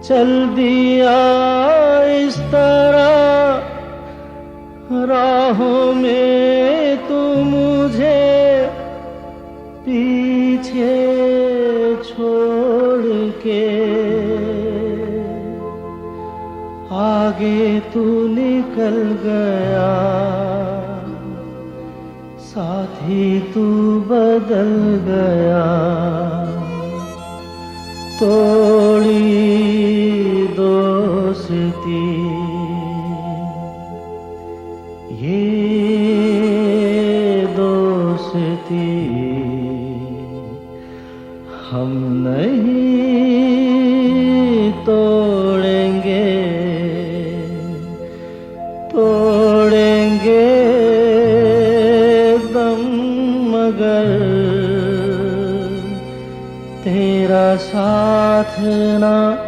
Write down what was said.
चल दिया इस तरह राहों में तू मुझे पीछे छोड़ के। आगे तू निकल गया, साथ ही तू बदल गया। तो